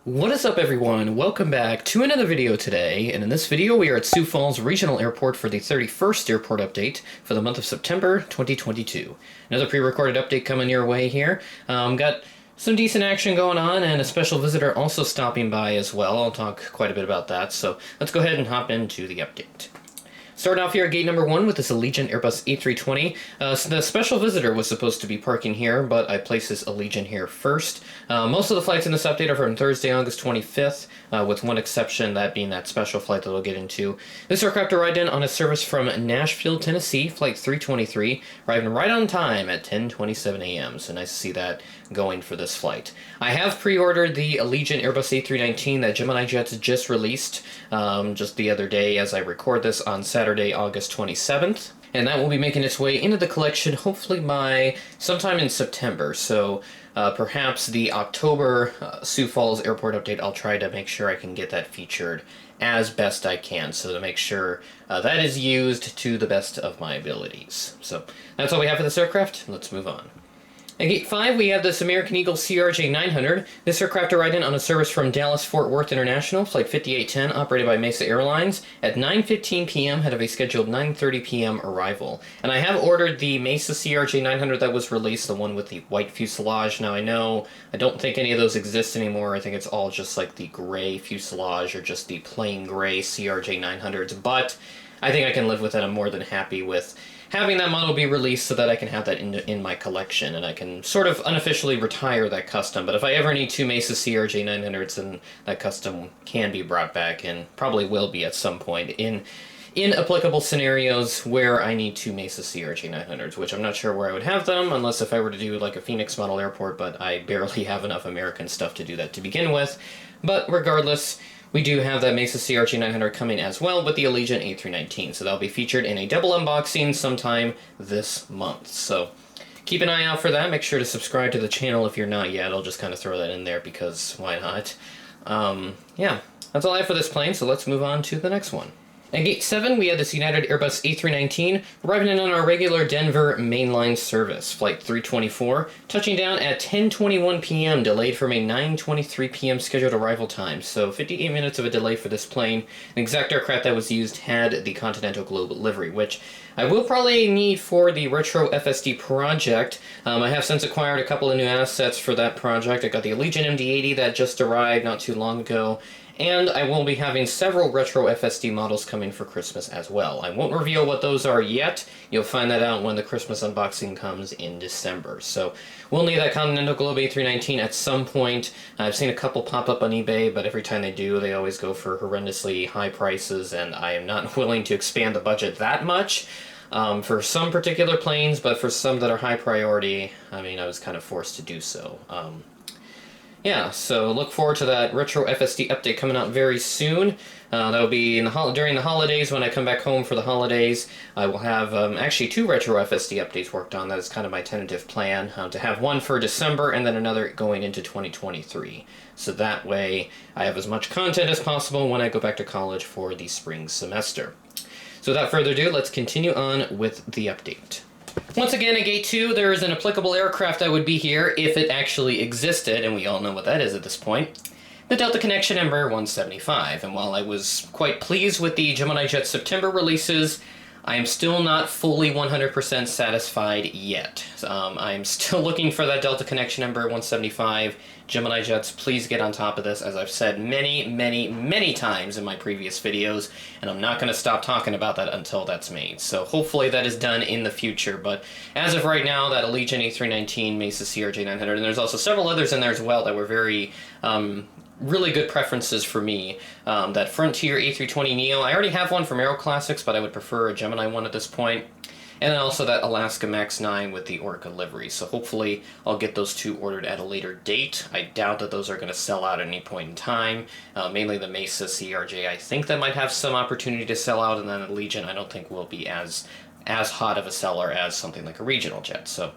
What is up, everyone? Welcome back to another video today, and in this video we are at Sioux Falls Regional Airport for the 31st airport update for the month of September 2022. Another pre-recorded update coming your way here. Got some decent action going on and a special visitor also stopping by as well. I'll talk quite a bit about that, so let's go ahead and hop into the update. Starting off here at gate number 1 with this Allegiant Airbus A320. So the special visitor was supposed to be parking here, but I placed this Allegiant here first. Most of the flights in this update are from Thursday, August 25th, with one exception, that being that special flight that we'll get into. This aircraft arrived in on a service from Nashville, Tennessee, flight 323, arriving right on time at 10:27 a.m. So nice to see that going for this flight. I have pre-ordered the Allegiant Airbus A319 that Gemini Jets just released just the other day as I record this on Saturday, August 27th. And that will be making its way into the collection hopefully by sometime in September. So perhaps the October Sioux Falls Airport update, I'll try to make sure I can get that featured as best I can, so to make sure that is used to the best of my abilities. So that's all we have for this aircraft. Let's move on. At Gate 5, we have this American Eagle CRJ-900. This aircraft arrived in on a service from Dallas-Fort Worth International, Flight 5810, operated by Mesa Airlines, at 9:15 p.m., ahead of a scheduled 9:30 p.m. arrival. And I have ordered the Mesa CRJ-900 that was released, the one with the white fuselage. Now, I don't think any of those exist anymore. I think it's all just like the gray fuselage or just the plain gray CRJ-900s, but I think I can live with it. I'm more than happy with having that model be released so that I can have that in my collection, and I can sort of unofficially retire that custom. But if I ever need two Mesa CRJ-900s, then that custom can be brought back, and probably will be at some point in applicable scenarios where I need two Mesa CRJ-900s, which I'm not sure where I would have them, unless if I were to do like a Phoenix model airport, but I barely have enough American stuff to do that to begin with. But regardless, we do have that Mesa CRJ-900 coming as well with the Allegiant A319, so that'll be featured in a double unboxing sometime this month. So keep an eye out for that. Make sure to subscribe to the channel if you're not yet. I'll just kind of throw that in there because why not? Yeah, that's all I have for this plane, so let's move on to the next one. At Gate 7, we have this United Airbus A319 arriving in on our regular Denver mainline service, Flight 324, touching down at 10:21 p.m., delayed from a 9:23 p.m. scheduled arrival time. So 58 minutes of a delay for this plane. The exact aircraft that was used had the Continental Globe livery, which I will probably need for the Retro FSD project. I have since acquired a couple of new assets for that project. I got the Allegiant MD-80 that just arrived not too long ago, and I will be having several Retro FSD models coming for Christmas as well. I won't reveal what those are yet. You'll find that out when the Christmas unboxing comes in December. So we'll need that Continental Globe A319 at some point. I've seen a couple pop up on eBay, but every time they do, they always go for horrendously high prices, and I am not willing to expand the budget that much. For some particular planes, but for some that are high priority, I mean, I was kind of forced to do so. Yeah, so look forward to that Retro FSD update coming out very soon. That'll be during the holidays. When I come back home for the holidays, I will have actually two Retro FSD updates worked on. That is kind of my tentative plan, to have one for December and then another going into 2023. So that way I have as much content as possible when I go back to college for the spring semester. So without further ado, let's continue on with the update. Once again, at Gate 2, there is an applicable aircraft that would be here if it actually existed, and we all know what that is at this point. The Delta Connection Embraer 175, and while I was quite pleased with the Gemini Jet September releases, I am still not fully 100% satisfied yet. I'm still looking for that Delta Connection Embraer 175. Gemini Jets, please get on top of this, as I've said many, many, many times in my previous videos, and I'm not going to stop talking about that until that's made. So hopefully that is done in the future, but as of right now, that Allegiant A319, Mesa CRJ-900, and there's also several others in there as well that were very really good preferences for me. That Frontier A320 Neo, I already have one from Aero Classics, but I would prefer a Gemini one at this point. And then also that Alaska Max 9 with the Orca livery. So hopefully I'll get those two ordered at a later date. I doubt that those are going to sell out at any point in time. Mainly the Mesa CRJ, I think that might have some opportunity to sell out, and then Allegiant I don't think will be as hot of a seller as something like a regional jet. So,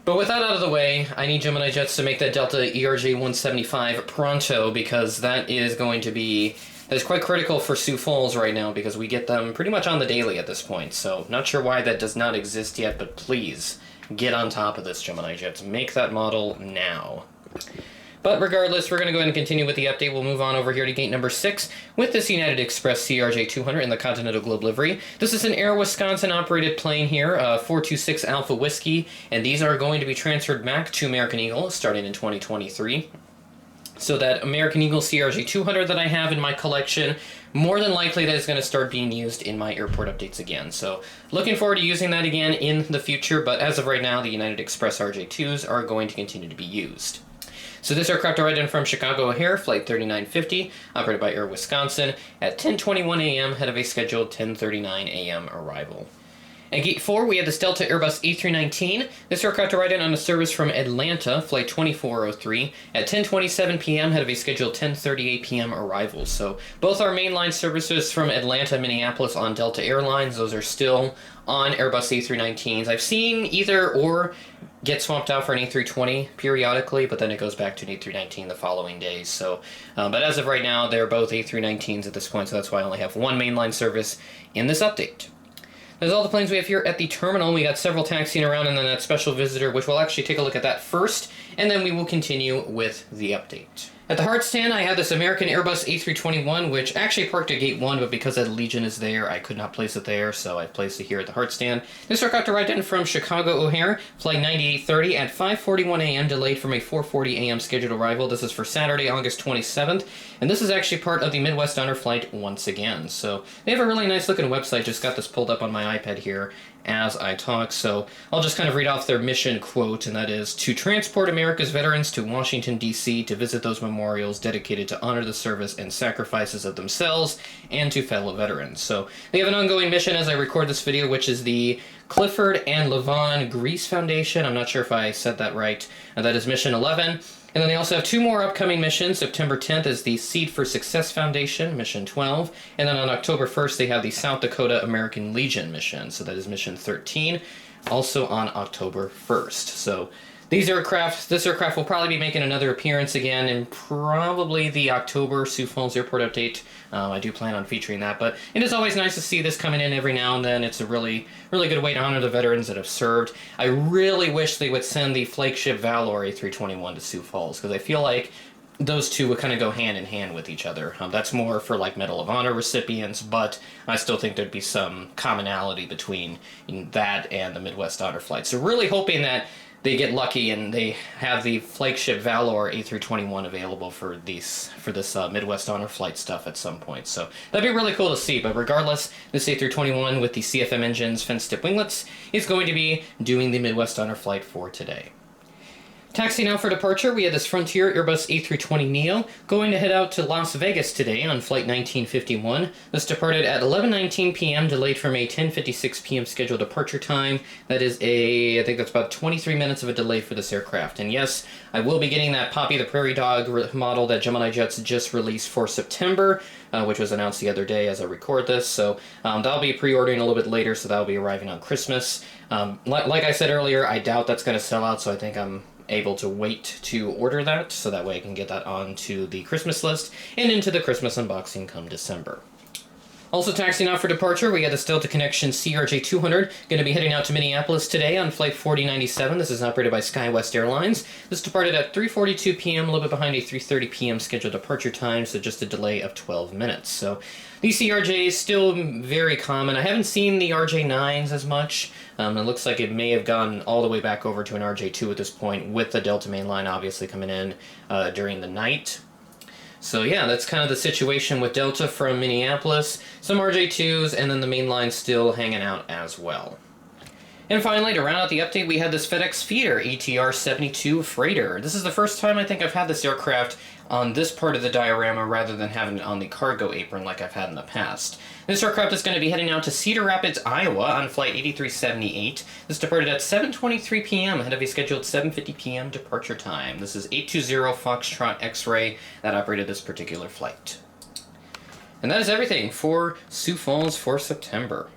but with that out of the way, I need Gemini Jets to make that Delta ERJ 175 pronto, because that is going to be That's quite critical for Sioux Falls right now because we get them pretty much on the daily at this point. So not sure why that does not exist yet, but please get on top of this, Gemini Jets. Make that model now. But regardless, we're going to go ahead and continue with the update. We'll move on over here to gate number 6 with this United Express CRJ200 in the Continental Globe livery. This is an Air Wisconsin operated plane here, 426 Alpha Whiskey, and these are going to be transferred back to American Eagle starting in 2023. So that American Eagle CRJ200 that I have in my collection, more than likely that is going to start being used in my airport updates again. So looking forward to using that again in the future, but as of right now, the United Express RJ2s are going to continue to be used. So this aircraft arrived in from Chicago O'Hare, Flight 3950, operated by Air Wisconsin, at 10:21 a.m., ahead of a scheduled 10:39 a.m. arrival. At Gate 4, we had this Delta Airbus A319. This aircraft arrived in on a service from Atlanta, Flight 2403, at 10:27 p.m., ahead of a scheduled 10:38 p.m. arrival. So both our mainline services from Atlanta, Minneapolis on Delta Airlines, those are still on Airbus A319s. I've seen either or get swapped out for an A320 periodically, but then it goes back to an A319 the following days. So, but as of right now, they're both A319s at this point, so that's why I only have one mainline service in this update. There's all the planes we have here at the terminal. We got several taxiing around and then that special visitor, which we'll actually take a look at that first, and then we will continue with the update. At the hard stand, I have this American Airbus A321, which actually parked at Gate 1, but because that Legion is there, I could not place it there, so I placed it here at the hard stand. This aircraft arrived in from Chicago O'Hare, Flight 9830 at 5:41 a.m., delayed from a 4:40 a.m. scheduled arrival. This is for Saturday, August 27th, and this is actually part of the Midwest Honor Flight once again. So they have a really nice looking website. Just got this pulled up on my iPad here as I talk, so I'll just kind of read off their mission quote, and that is, to transport America's veterans to Washington, D.C. to visit those memorials dedicated to honor the service and sacrifices of themselves and to fellow veterans. So they have an ongoing mission as I record this video, which is the Clifford and Levon Grease Foundation. I'm not sure if I said that right. That is mission 11. And then they also have two more upcoming missions. September 10th is the Seed for Success Foundation, mission 12. And then on October 1st, they have the South Dakota American Legion mission. So that is mission 13, also on October 1st. So this aircraft will probably be making another appearance again in probably the October Sioux Falls Airport update. I do plan on featuring that, but it is always nice to see this coming in every now and then. It's a really, really good way to honor the veterans that have served. I really wish they would send the flagship Valor A321 to Sioux Falls, because I feel like those two would kind of go hand in hand with each other. That's more for like Medal of Honor recipients, but I still think there'd be some commonality between that and the Midwest Honor Flight. So really hoping that they get lucky and they have the flagship Valor A321 available for this Midwest Honor Flight stuff at some point. So that'd be really cool to see. But regardless, this A321 with the CFM engines, fence tip winglets, is going to be doing the Midwest Honor Flight for today. Taxiing out for departure, we had this Frontier Airbus A320 Neo going to head out to Las Vegas today on Flight 1951. This departed at 11:19 p.m., delayed from a 10:56 p.m. scheduled departure time. That is I think that's about 23 minutes of a delay for this aircraft. And yes, I will be getting that Poppy the Prairie Dog model that Gemini Jets just released for September, which was announced the other day as I record this. So that'll be pre-ordering a little bit later, so that'll be arriving on Christmas. Like I said earlier, I doubt that's going to sell out, so I think I'm able to wait to order that, so that way I can get that onto the Christmas list and into the Christmas unboxing come December. Also taxiing out for departure, we got the Delta Connection CRJ200, going to be heading out to Minneapolis today on Flight 4097. This is operated by SkyWest Airlines. This departed at 3:42 p.m., a little bit behind a 3:30 p.m. scheduled departure time, so just a delay of 12 minutes. So these CRJs still very common. I haven't seen the RJ9s as much. It looks like it may have gone all the way back over to an RJ2 at this point, with the Delta mainline obviously coming in during the night. So yeah, that's kind of the situation with Delta from Minneapolis. Some RJ2s, and then the mainline still hanging out as well. And finally, to round out the update, we had this FedEx feeder, ATR 72 Freighter. This is the first time I think I've had this aircraft on this part of the diorama rather than having it on the cargo apron like I've had in the past. This aircraft is going to be heading out to Cedar Rapids, Iowa on Flight 8378. This departed at 7:23 p.m. ahead of a scheduled 7:50 p.m. departure time. This is 820 Foxtrot X-Ray that operated this particular flight. And that is everything for Sioux Falls for September.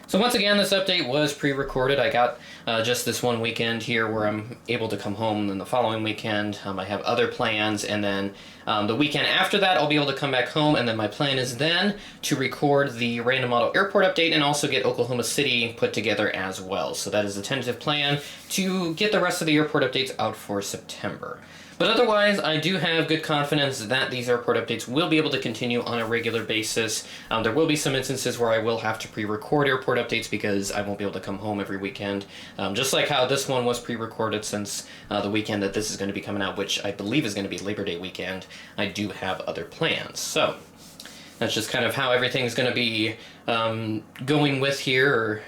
So once again, this update was pre-recorded. I got just this one weekend here where I'm able to come home, and the following weekend I have other plans, and then the weekend after that I'll be able to come back home, and then my plan is then to record the Random Model Airport update and also get Oklahoma City put together as well. So that is the tentative plan to get the rest of the airport updates out for September. But otherwise, I do have good confidence that these airport updates will be able to continue on a regular basis. There will be some instances where I will have to pre-record airport updates because I won't be able to come home every weekend. Just like how this one was pre-recorded since the weekend that this is going to be coming out, which I believe is going to be Labor Day weekend, I do have other plans. So that's just kind of how everything's going to be going with here.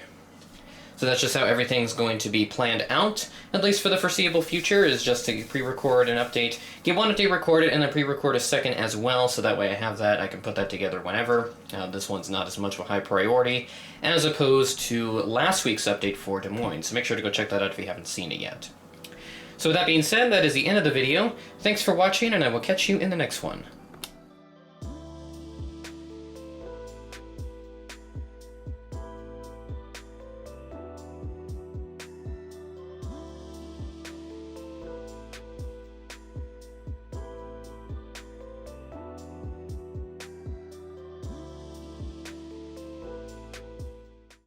So that's just how everything's going to be planned out, at least for the foreseeable future, is just to pre-record an update, get one update recorded, and then pre-record a second as well, so that way I have that, I can put that together whenever. This one's not as much of a high priority, as opposed to last week's update for Des Moines, so make sure to go check that out if you haven't seen it yet. So with that being said, that is the end of the video. Thanks for watching, and I will catch you in the next one.